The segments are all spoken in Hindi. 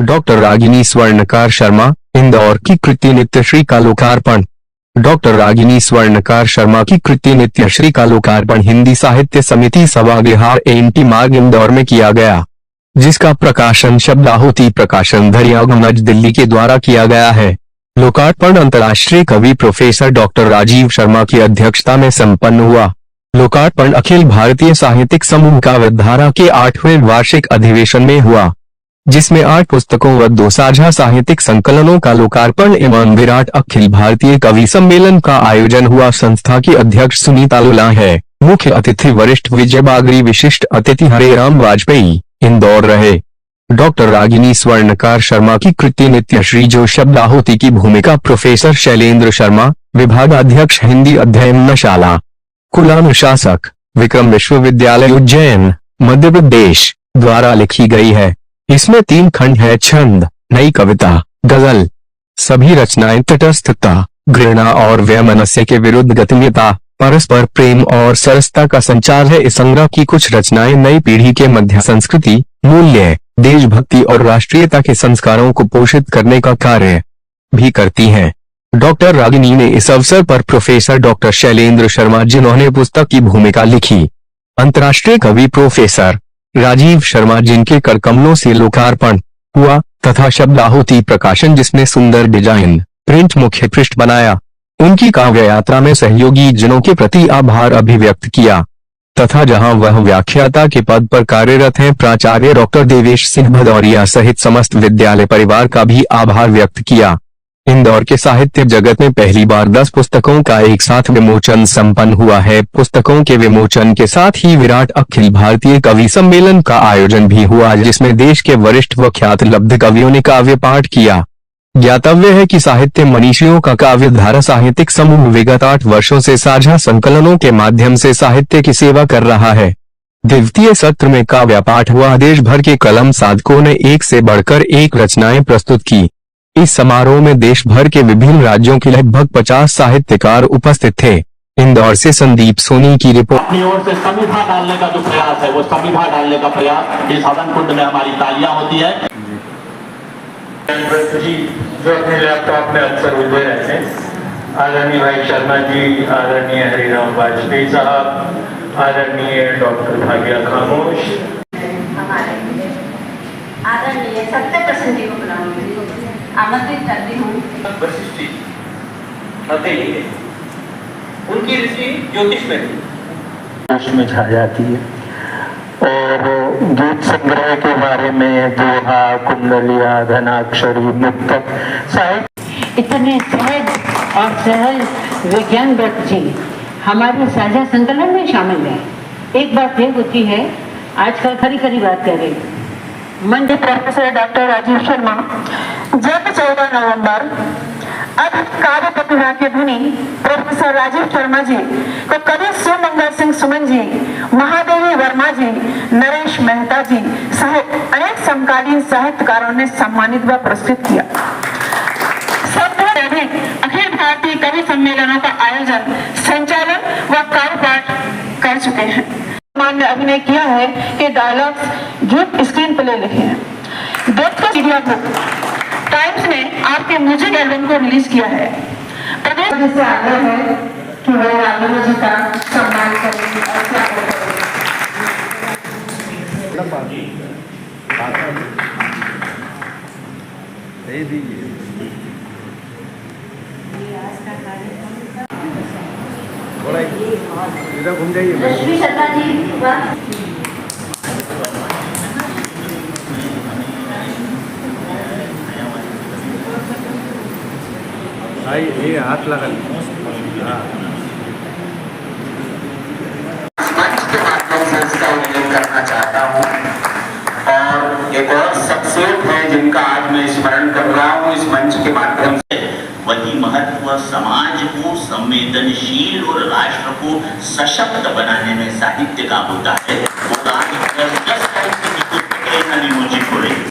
डॉक्टर रागिनी स्वर्णकार शर्मा, इंदौर की कृति नित्यश्री का लोकार्पण। डॉक्टर रागिनी स्वर्णकार शर्मा की कृति नित्यश्री का लोकार्पण हिंदी साहित्य समिति सभागृह एनटी मार्ग इंदौर में किया गया, जिसका प्रकाशन शब्दाहुति प्रकाशन दरियागंज दिल्ली के द्वारा किया गया है। लोकार्पण अंतर्राष्ट्रीय कवि प्रोफेसर डॉक्टर राजीव शर्मा की अध्यक्षता में संपन्न हुआ। लोकार्पण अखिल भारतीय साहित्यिक समूह काव्यधारा के 8वें वार्षिक अधिवेशन में हुआ, जिसमें 8 पुस्तकों व 2 साझा साहित्यिक संकलनों का लोकार्पण एवं विराट अखिल भारतीय कवि सम्मेलन का आयोजन हुआ। संस्था की अध्यक्ष सुनीता लोला है। मुख्य अतिथि वरिष्ठ विजय बागरी, विशिष्ट अतिथि हरेराम वाजपेयी इंदौर रहे। डॉक्टर रागिनी स्वर्णकार शर्मा की कृति नित्यश्री जो शब्दाहुति की भूमिका प्रोफेसर शैलेंद्र शर्मा, विभागाध्यक्ष हिंदी अध्ययनशाला, कुलानुशासक, विक्रम विश्वविद्यालय उज्जैन, मध्य प्रदेश द्वारा लिखी गई है। इसमें 3 खंड है: छंद, नई कविता, गजल। सभी रचनाएं तटस्थता, घृणा और वैमनस्य के विरुद्ध गतिमयता, परस्पर प्रेम और सरसता का संचार है। इस संग्रह की कुछ रचनाएं नई पीढ़ी के मध्य संस्कृति, मूल्य, देशभक्ति और राष्ट्रीयता के संस्कारों को पोषित करने का कार्य भी करती हैं। डॉक्टर रागिनी ने इस अवसर पर प्रोफेसर डॉक्टर शैलेंद्र शर्मा, जिन्होंने पुस्तक की भूमिका लिखी, अंतर्राष्ट्रीय कवि प्रोफेसर राजीव शर्मा, जिनके कर कमलों से लोकार्पण हुआ, तथा शब्दाहुति प्रकाशन, जिसने सुंदर डिजाइन प्रिंट मुख्य पृष्ठ बनाया, उनकी काव्य यात्रा में सहयोगी जनों के प्रति आभार अभिव्यक्त किया, तथा जहां वह व्याख्याता के पद पर कार्यरत हैं प्राचार्य डॉक्टर देवेश सिंह भदौरिया सहित समस्त विद्यालय परिवार का भी आभार व्यक्त किया। इंदौर के साहित्य जगत में पहली बार 10 पुस्तकों का एक साथ विमोचन संपन्न हुआ है। पुस्तकों के विमोचन के साथ ही विराट अखिल भारतीय कवि सम्मेलन का आयोजन भी हुआ, जिसमें देश के वरिष्ठ व ख्यात लब्ध कवियों ने काव्य पाठ किया। ज्ञातव्य है कि साहित्य मनीषियों का काव्यधारा साहित्यिक समूह विगत 8 वर्षों से साझा संकलनों के माध्यम से साहित्य की सेवा कर रहा है। द्वितीय सत्र में काव्य पाठ हुआ। देश भर के कलम साधकों ने एक से बढ़कर एक रचनाएं प्रस्तुत की। इस समारोह में देश भर के विभिन्न राज्यों के लगभग 50 साहित्यकार उपस्थित थे। इंदौर से संदीप सोनी की रिपोर्ट। अपनी ओर से संविधान डालने का जो प्रयास है, वो संविधान डालने का प्रयास इस हवन कुंड में हमारी तालियां होती है। जी जो अपने लैपटॉप में अक्सर उलझे रहते हैं, आदरणीय भाई शर्मा जी, आदरणीय हरिराम वाजपेयी साहब, आदरणीय डॉक्टर भाग्या खामोश, आदरणीय सत्यप्रसन्न जी को आमंत्रित करती हूँ। वशिष्ठ जी उनकी ऋषि ज्योतिष में थी, उसमें छा जाती है। और गीत संग्रह के बारे में दोहा, कुंडलिया, धनाक्षरी, मुक्तक साहित्य इतने सहज और सहज विज्ञान व्रत जी हमारे साझा संकलन में शामिल है। एक बात ये होती है, आजकल खरी खरी बात कर रही मंडी प्रोफेसर डॉक्टर राजीव शर्मा जब 14 नवंबर अब काव्य प्रतिभा के धनी प्रोफेसर राजीव शर्मा जी को कवि सुमंगल सिंह सुमन जी, महादेवी वर्मा जी, नरेश मेहता जी सहित अनेक समकालीन साहित्यकारों ने सम्मानित व पुरस्कृत किया। सबसे अधिक अखिल भारतीय कवि सम्मेलनों का आयोजन, संचालन व कार्यपाठ कर चुके हैं। ने अभिनय किया है कि डायलॉग्स जो स्क्रीन प्ले लिखे हैं। दोस्तों, मीडिया बुक टाइम्स ने आपके म्यूजिक एल्बम को रिलीज किया है। प्रदेश से आग्रह है कि वे रागिनी जी का सम्मान करेंगे। घूम जाइए शर्मा जी। ये हाथ लगा मंच के माध्यम से इसका उल्लेख करना चाहता हूँ। और एक और शख्सियत है जिनका आज मैं स्मरण कर रहा हूँ इस मंच के माध्यम से। वही महत्व समाज को संवेदनशील और राष्ट्र को सशक्त बनाने में साहित्य का होता है। वो विमोचित हो रही है।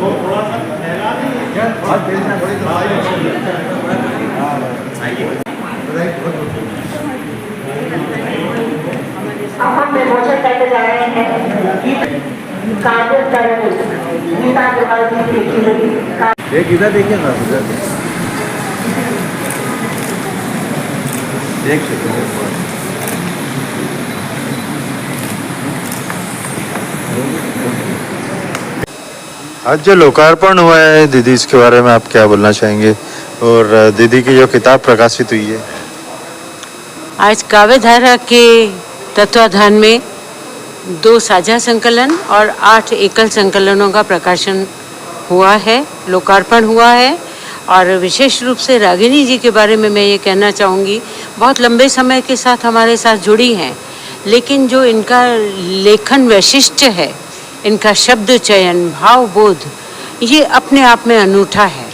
थोड़ा लेकर जा रहे हैं काव्य तरंग गीता गोपाल जी की लिखी हुई एक इधर देखिए ना, इधर एक सेकंड। आज जो लोकार्पण हुआ है दीदी, इसके बारे में आप क्या बोलना चाहेंगे? और दीदी की जो किताब प्रकाशित हुई है, आज काव्यधारा के तत्वाधान में 2 साझा संकलन और 8 एकल संकलनों का प्रकाशन हुआ है, लोकार्पण हुआ है। और विशेष रूप से रागिनी जी के बारे में मैं ये कहना चाहूँगी, बहुत लंबे समय के साथ हमारे साथ जुड़ी हैं, लेकिन जो इनका लेखन वैशिष्ट्य है, इनका शब्द चयन, भावबोध, ये अपने आप में अनूठा है।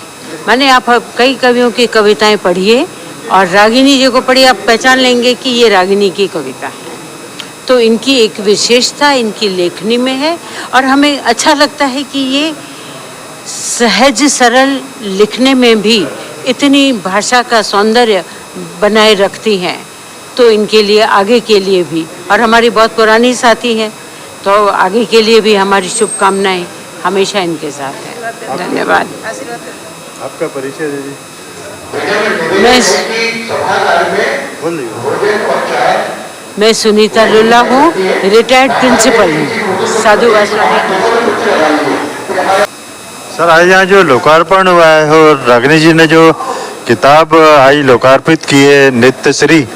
माने आप कई कवियों की कविताएं पढ़िए और रागिनी जी को पढ़िए, आप पहचान लेंगे कि ये रागिनी की कविता है। तो इनकी एक विशेषता इनकी लेखनी में है और हमें अच्छा लगता है कि ये सहज सरल लिखने में भी इतनी भाषा का सौंदर्य बनाए रखती हैं। तो इनके लिए आगे के लिए भी, और हमारी बहुत पुरानी साथी हैं, तो आगे के लिए भी हमारी शुभकामनाएं हमेशा इनके साथ है। धन्यवाद। आपका परिचय दीदी। मैं सुनीता लुल्ला हूँ, रिटायर्ड प्रिंसिपल हूँ, साधुवास वाली। सर, आज यहाँ जो लोकार्पण हुआ है और रागिनी जी ने जो किताब आई लोकार्पित की है नित्यश्री,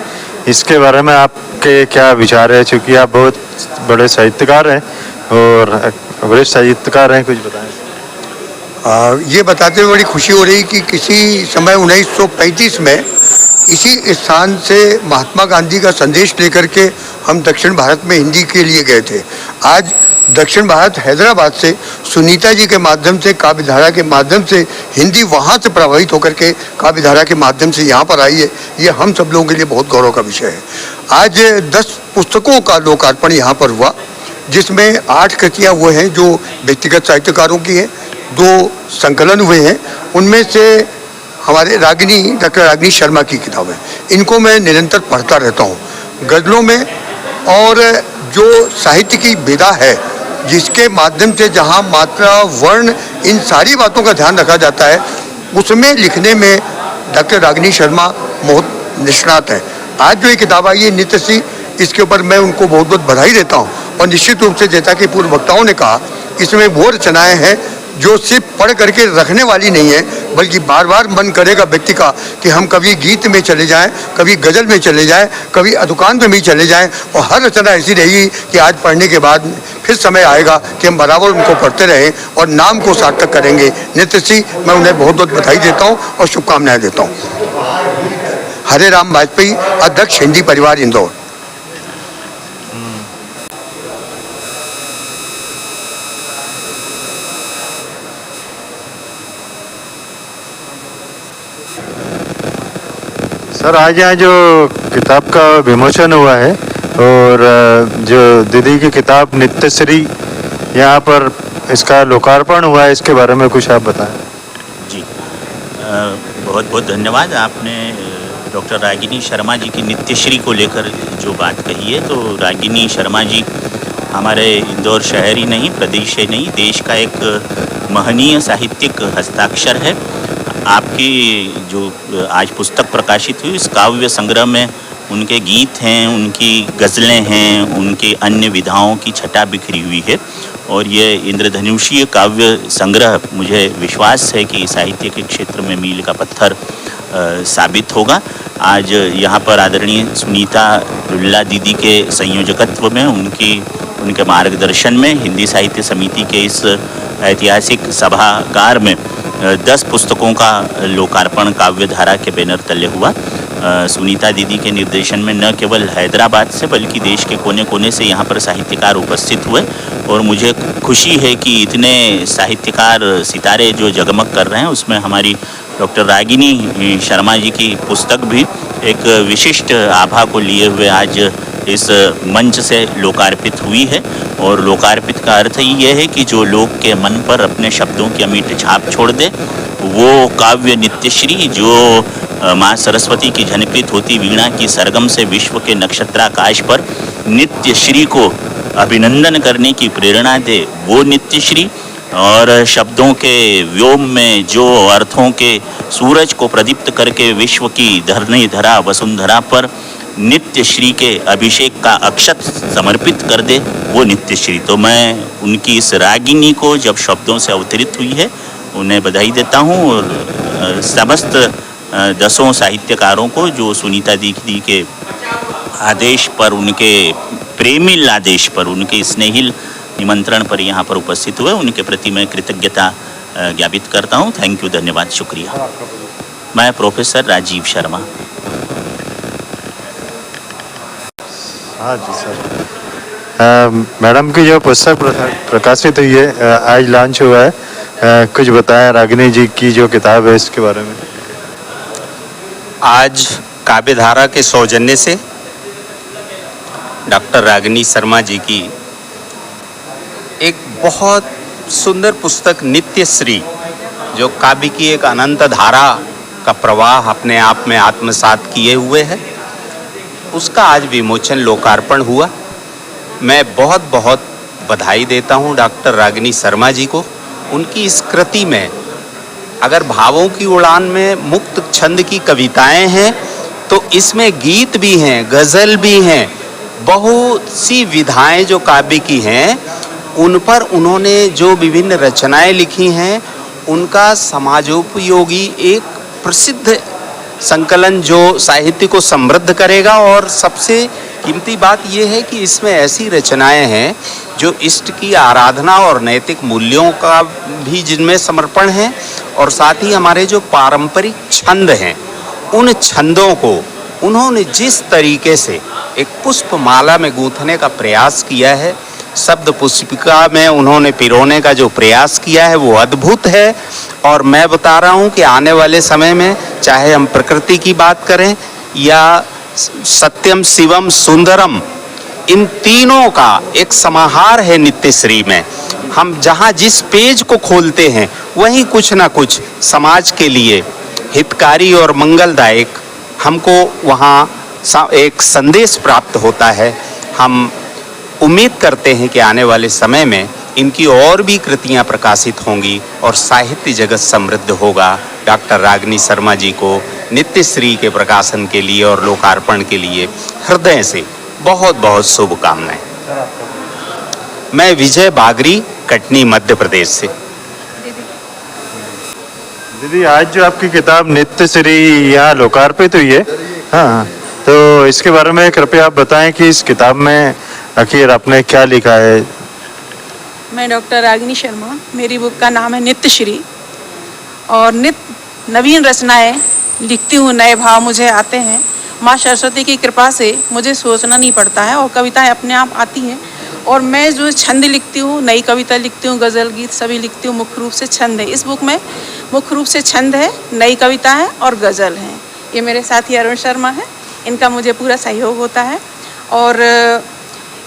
इसके बारे में आपके क्या विचार है? क्योंकि आप बहुत बड़े साहित्यकार हैं और वरिष्ठ साहित्यकार हैं, कुछ बताएं। ये बताते हुए बड़ी खुशी हो रही कि किसी समय 1935 में इसी स्थान से महात्मा गांधी का संदेश लेकर के हम दक्षिण भारत में हिंदी के लिए गए थे। आज दक्षिण भारत हैदराबाद से सुनीता जी के माध्यम से, काव्यधारा के माध्यम से हिंदी वहाँ से प्रभावित होकर के काव्यधारा के माध्यम से यहाँ पर आई है। ये हम सब लोगों के लिए बहुत गौरव का विषय है। आज 10 पुस्तकों का लोकार्पण यहाँ पर हुआ, जिसमें 8 कृतियाँ वो हैं जो व्यक्तिगत साहित्यकारों की हैं, 2 संकलन हुए हैं। उनमें से हमारे डॉक्टर रागिनी शर्मा की किताब है। इनको मैं निरंतर पढ़ता रहता हूँ गज़लों में। और जो साहित्य की विधा है, जिसके माध्यम से जहाँ मात्रा, वर्ण, इन सारी बातों का ध्यान रखा जाता है, उसमें लिखने में डॉक्टर रागिनी शर्मा बहुत निष्णात है। आज जो ये किताब आई है नित्यश्री, इसके ऊपर मैं उनको बहुत बहुत बधाई देता हूँ। और निश्चित रूप से जैसा कि पूर्व वक्ताओं ने कहा, इसमें वो रचनाएँ हैं जो सिर्फ पढ़ करके रखने वाली नहीं है, बल्कि बार बार मन करेगा व्यक्ति का कि हम कभी गीत में चले जाएं, कभी गज़ल में चले जाएं, कभी अधुकांत में भी चले जाएं। और हर रचना ऐसी रहेगी कि आज पढ़ने के बाद फिर समय आएगा कि हम बराबर उनको पढ़ते रहें और नाम को सार्थक करेंगे। नित्यश्री, मैं उन्हें बहुत बहुत बधाई देता हूँ और शुभकामनाएँ देता हूँ। हरे राम वाजपेयी, अध्यक्ष हिंदी परिवार, इंदौर। सर, आज यहाँ जो किताब का विमोचन हुआ है और जो दीदी की किताब नित्यश्री यहाँ पर इसका लोकार्पण हुआ है, इसके बारे में कुछ आप बताएं। जी, बहुत बहुत धन्यवाद। आपने डॉक्टर रागिनी शर्मा जी की नित्यश्री को लेकर जो बात कही है, तो रागिनी शर्मा जी हमारे इंदौर शहर ही नहीं, प्रदेश ही नहीं, देश का एक महनीय साहित्यिक हस्ताक्षर है। आपकी जो आज पुस्तक प्रकाशित हुई, इस काव्य संग्रह में उनके गीत हैं, उनकी गज़लें हैं, उनके अन्य विधाओं की छटा बिखरी हुई है। और ये इंद्रधनुषीय काव्य संग्रह, मुझे विश्वास है कि साहित्य के क्षेत्र में मील का पत्थर साबित होगा। आज यहाँ पर आदरणीय सुनीता लुल्ला दीदी के संयोजकत्व में, उनके मार्गदर्शन में हिंदी साहित्य समिति के इस ऐतिहासिक सभागार में 10 पुस्तकों का लोकार्पण काव्यधारा के बैनर तले हुआ। सुनीता दीदी के निर्देशन में न केवल हैदराबाद से बल्कि देश के कोने कोने से यहाँ पर साहित्यकार उपस्थित हुए। और मुझे खुशी है कि इतने साहित्यकार सितारे जो जगमग कर रहे हैं, उसमें हमारी डॉक्टर रागिनी शर्मा जी की पुस्तक भी एक विशिष्ट आभा को लिए हुए आज इस मंच से लोकार्पित हुई है। और लोकार्पित का अर्थ ही यह है कि जो लोग के मन पर अपने शब्दों की अमिट छाप छोड़ दे, वो काव्य नित्यश्री, जो माँ सरस्वती की झनकृत होती वीणा की सरगम से विश्व के नक्षत्राकाश पर नित्यश्री को अभिनंदन करने की प्रेरणा दे वो नित्यश्री, और शब्दों के व्योम में जो अर्थों के सूरज को प्रदीप्त करके विश्व की धरनी धरा वसुंधरा पर नित्यश्री के अभिषेक का अक्षत समर्पित कर दे वो नित्यश्री। तो मैं उनकी इस रागिनी को जब शब्दों से अवतरित हुई है उन्हें बधाई देता हूँ, और समस्त 10 साहित्यकारों को जो सुनीता दीक्षित के आदेश पर, उनके प्रेमिल आदेश पर, उनके स्नेहिल निमंत्रण पर यहाँ पर उपस्थित हुए, उनके प्रति मैं कृतज्ञता ज्ञापित करता हूँ। थैंक यू, धन्यवाद, शुक्रिया। मैं प्रोफेसर राजीव शर्मा। हाँ जी सर। मैडम की जो पुस्तक प्रकाशित हुई है, आज लॉन्च हुआ है, कुछ बताएं रागिनी जी की जो किताब है इसके बारे में। आज काव्यधारा के सौजन्य से डॉक्टर रागिनी शर्मा जी की एक बहुत सुंदर पुस्तक नित्यश्री, जो काव्य की एक अनंत धारा का प्रवाह अपने आप में आत्मसात किए हुए है, उसका आज विमोचन लोकार्पण हुआ। मैं बहुत बहुत बधाई देता हूँ डॉक्टर रागिनी शर्मा जी को। उनकी इस कृति में अगर भावों की उड़ान में मुक्त छंद की कविताएं हैं, तो इसमें गीत भी हैं, गज़ल भी हैं, बहुत सी विधाएं जो काव्य की हैं उन पर उन्होंने जो विभिन्न रचनाएं लिखी हैं, उनका समाजोपयोगी एक प्रसिद्ध संकलन जो साहित्य को समृद्ध करेगा। और सबसे कीमती बात यह है कि इसमें ऐसी रचनाएं हैं जो इष्ट की आराधना और नैतिक मूल्यों का भी जिनमें समर्पण है, और साथ ही हमारे जो पारंपरिक छंद हैं उन छंदों को उन्होंने जिस तरीके से एक पुष्पमाला में गूंथने का प्रयास किया है, शब्द पुष्पिका में उन्होंने पिरोने का जो प्रयास किया है वो अद्भुत है। और मैं बता रहा हूँ कि आने वाले समय में चाहे हम प्रकृति की बात करें या सत्यम शिवम सुंदरम, इन तीनों का एक समाहार है नित्यश्री में। हम जहाँ जिस पेज को खोलते हैं वहीं कुछ ना कुछ समाज के लिए हितकारी और मंगलदायक हमको वहाँ एक संदेश प्राप्त होता है। हम उम्मीद करते हैं कि आने वाले समय में इनकी और भी कृतियां प्रकाशित होंगी और साहित्य जगत समृद्ध होगा। डॉक्टर रागिनी शर्मा जी को नित्यश्री के प्रकाशन के लिए और लोकार्पण के लिए हृदय से बहुत बहुत शुभकामनाएं। मैं विजय बागरी, कटनी, मध्य प्रदेश से। दीदी, आज जो आपकी किताब नित्यश्री यहाँ लोकार्पित हुई है, हाँ, तो इसके बारे में कृपया आप बताएं कि इस किताब में आखिर आपने क्या लिखा है। मैं डॉक्टर रागिनी शर्मा, मेरी बुक का नाम है नित्यश्री, और नवीन रचनाएं लिखती हूँ, नए भाव मुझे आते हैं। माँ सरस्वती की कृपा से मुझे सोचना नहीं पड़ता है और कविताएं अपने आप आती हैं। और मैं जो छंद लिखती हूँ, नई कविता लिखती हूँ, गज़ल गीत सभी लिखती हूँ, मुख्य रूप से छंद है। इस बुक में मुख्य रूप से छंद है, नई कविता है और गज़ल हैं। ये मेरे साथी अरुण शर्मा हैं, इनका मुझे पूरा सहयोग होता है। और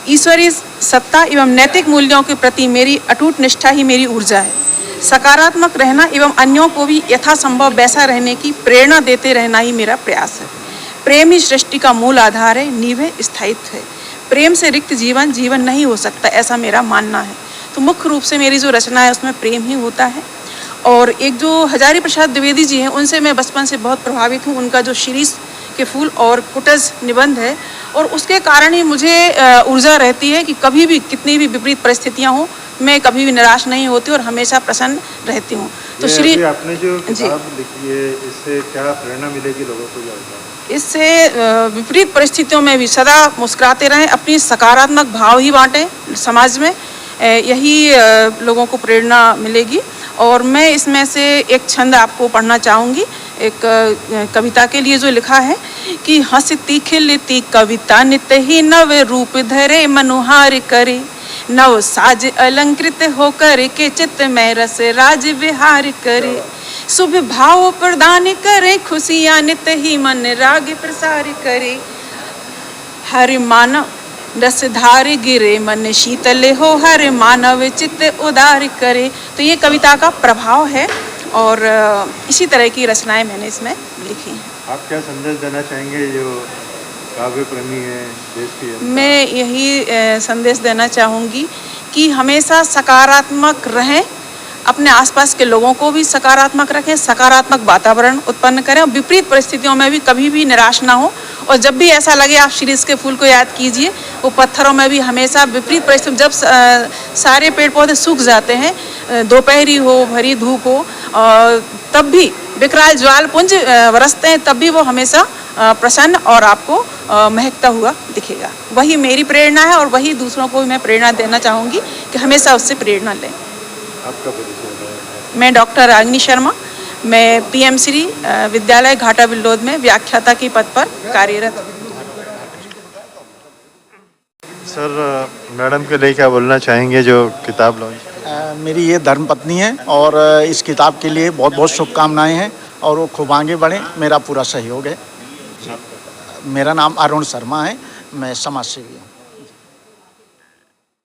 ईश्वरीय सत्ता एवं नैतिक मूल्यों के प्रति मेरी अटूट निष्ठा ही मेरी ऊर्जा है। सकारात्मक रहना एवं अन्यों को भी यथासंभव वैसा रहने की प्रेरणा देते रहना ही मेरा प्रयास है। प्रेम ही सृष्टि का मूल आधार है, नींव है, स्थायित्व है। प्रेम से रिक्त जीवन जीवन नहीं हो सकता, ऐसा मेरा मानना है। तो मुख्य रूप से मेरी जो रचना है उसमें प्रेम ही होता है। और एक जो हजारी प्रसाद द्विवेदी जी हैं, उनसे मैं बचपन से बहुत प्रभावित हूँ। उनका जो शिरीष के फूल और कुटज निबंध है, और उसके कारण ही मुझे ऊर्जा रहती है कि कभी भी कितनी भी विपरीत परिस्थितियाँ हों, मैं कभी भी निराश नहीं होती और हमेशा प्रसन्न रहती हूँ। तो श्री आपने जो किताब लिखी है, इससे क्या प्रेरणा मिलेगी लोगों को? इससे विपरीत परिस्थितियों में भी सदा मुस्कुराते रहें, अपनी सकारात्मक भाव ही बांटें समाज में, यही लोगों को प्रेरणा मिलेगी। और मैं इसमें से एक छंद आपको पढ़ना चाहूँगी, एक कविता के लिए जो लिखा है कि हंसती खिलती कविता नित्य ही नव रूप धरे, मनुहार करे नव साज अलंकृत होकर के चित्त में रस राज विहार करे। शुभ भाव प्रदान करे, खुशियाँ नित्य ही मन राग प्रसार करे। हर मानव रस धार गिरे, मन शीतल हो, हर मानव चित्त उदार करे। तो ये कविता का प्रभाव है और इसी तरह की रचनाएं मैंने इसमें लिखी हैं। आप क्या संदेश देना चाहेंगे जो काव्य प्रेमी हैं, देश की मैं यही संदेश देना चाहूँगी कि हमेशा सकारात्मक रहें, अपने आसपास के लोगों को भी सकारात्मक रखें, सकारात्मक वातावरण उत्पन्न करें और विपरीत परिस्थितियों में भी कभी भी निराश ना हो। और जब भी ऐसा लगे आप शीरीष के फूल को याद कीजिए, वो पत्थरों में भी हमेशा विपरीत परिस्थिति, जब सारे पेड़ पौधे सूख जाते हैं, दोपहरी हो, भरी धूप हो, तब भी विकराल ज्वाल पुंज बरसते हैं, तब भी वो हमेशा प्रसन्न और आपको महकता हुआ दिखेगा। वही मेरी प्रेरणा है और वही दूसरों को भी मैं प्रेरणा देना चाहूँगी कि हमेशा उससे प्रेरणा लें। आपका परिचय है? मैं डॉक्टर रागिनी शर्मा, मैं पीएम श्री विद्यालय घाटा बिल्डोद में व्याख्याता के पद पर कार्यरत। सर, मैडम के लिए क्या बोलना चाहेंगे जो किताब लॉन्च? मेरी ये धर्मपत्नी है और इस किताब के लिए बहुत बहुत शुभकामनाएं हैं और वो खूब आगे बढ़ें, मेरा पूरा सहयोग है। मेरा नाम अरुण शर्मा है, मैं समाज सेवी हूँ।